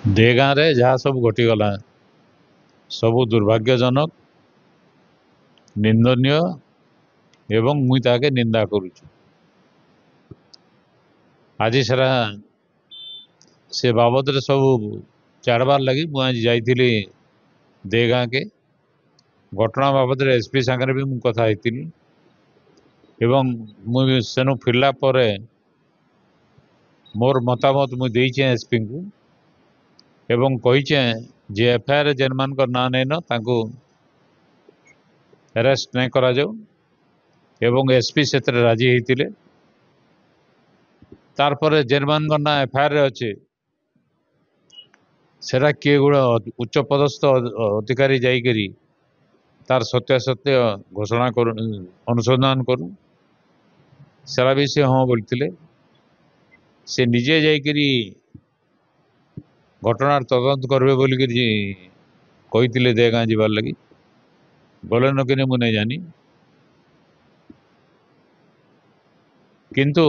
देगाँ रे जहाँ सब घटीगला सबू दुर्भाग्यजनक निंदनीय एवं मुई ताके निंदा करुछु। आज सारा से बाबद रे सब चाड़बार लगी मुझे जाइली देगाँ के घटना बाबद रे एसपी सागर भी मु कथा होइतिली एवं मुझे सेनु फिरला परे मोर मतामत मुझे देइछे एसपी को एवं कहिछे जे एफआईआर जेन मान ना नहीं न तांको अरेस्ट नहीं करा जाऊ एवं एसपी से राजी होते तार पर जेन मान ना एफआईआर अच्छे सेरा किए गुड़ा उच्च पदस्थ अधिकारी जाइकरी तार सत्यासत्य घोषणा कर अनुसंधान करूँ सेरा भी से हाँ बोलते से निजे जाइकरी घटनार तदंत करबे बोलिक कही देगाँ जीवार लगी गले न कि मुझे नहीं जानी किंतु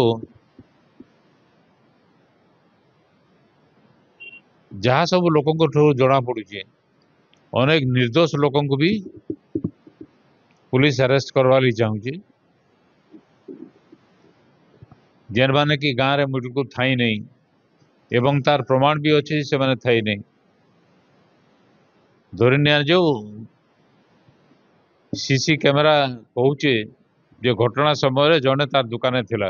जहाँ सब लोकों ठू जना पड़ुचे अनेक निर्दोष लोकों को भी पुलिस अरेस्ट करवाली चाहूँगी जेन माने कि गाँव रे मुझको थाई नहीं एवं तार प्रमाण भी अच्छे से माने थाई नहीं धरी निया जो सीसी कैमेरा कहूचे जे घटना समय जड़े तार दुकान थिला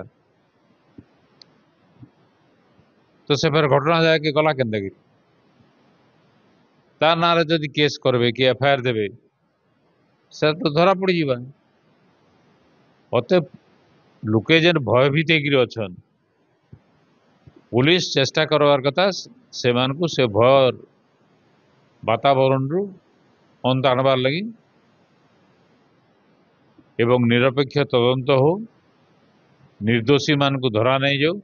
तो से फिर घटना जाके गला के तार ना जदि केस करबे कि एफआईआर देबे से तो धरा पड़ जावा अत लोके जेन भयभीत होकर पुलिस चेष्टा करवार कथा से मानकु से भय वातावरण रु अंत आणबार लगी एवं निरपेक्ष तदंत हो निर्दोषी मान को धरा नहीं जाऊ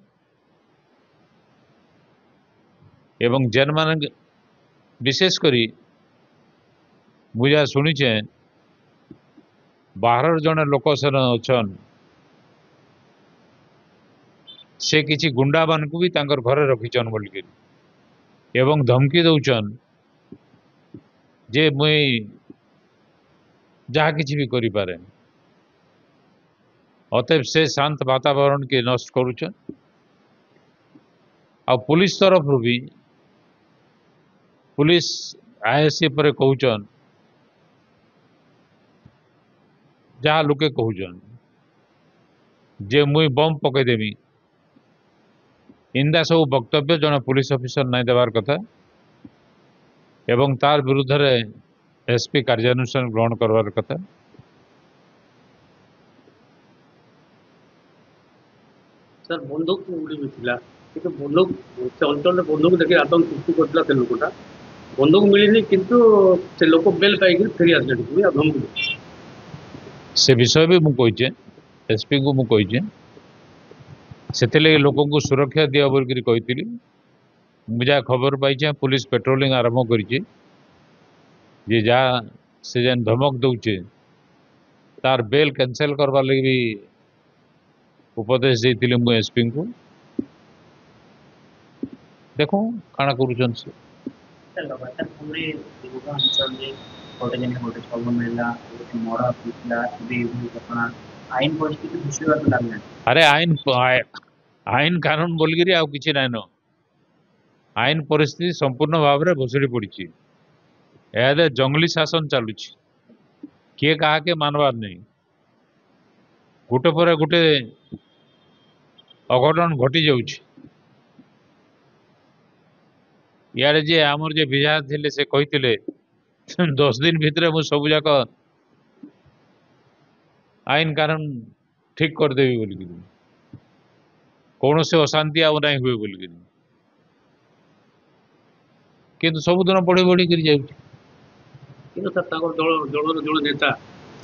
एवं जेन मान विशेष करी मुझे शुणीचे बाहर जड़े लोक सेन अच्छन से किसी गुंडा मान को भी तांकर घरे रखीचन बोलिक एवं धमकी दौचन जे मुई जहाँ किसी भी करि पारे अतएव से शांत वातावरण के नष्ट करुचन आ पुलिस तरफ रू भी पुलिस आईएससी पर कहूचन जहाँ लोके कहूचन जे मुई बम पकईदेवी इंदा सब वक्तव्य जड़े पुलिस ऑफिसर नहीं देवार कथा एवं तार विरुद्ध रे एसपी कार्यानुष्ठान ग्रहण करवार कथा। सर बंदूक उड़ी मिला कि बंदूक से अंचल बंदूक देखिए आतंक सृष्टि करता से लोकटा बंदूक मिलनी किंतु से लोक बेल पाई फेरी आसले धमकी से विषय भी मुझे एसपी को मुझे से लोक को सुरक्षा दिया बोल कही मुझे खबर पाई पुलिस पेट्रोलिंग आरंभ कर से जेन धमक दौचे तार बेल कैंसल करवा लगी भी उपदेश देती मुझे एसपी को देखो काना करुचन से अरे आईन आईन कानून बोलकर आउ किसी नाइन आईन परिस्थिति संपूर्ण भाव में भुसुड़ी पड़ी ए जंगली शासन चलुची किए कहा के मानवार नहीं गोटे पर गोटे अघटन घटी जाऊँ यारे जे आमर जे विधायक थे से कही 10 दिन भितर मु सब जाक आईन कानून ठीक करदेवी बोलिक कौन से अशांति आउ ना हुए बोलिक किंतु सबुदिन बढ़ी बढ़ी कर जन नेता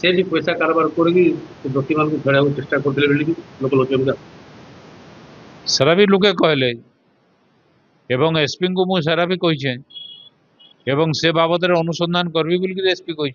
से भी पैसा कारोबार करती मान को फेड़ा चेष्टा करते लोक लोचन सारा भी लोके कहले एवं एसपी को मुझे सारा भी कही एवं से बाबद अनुसंधान करबी बोलिक एसपी कही।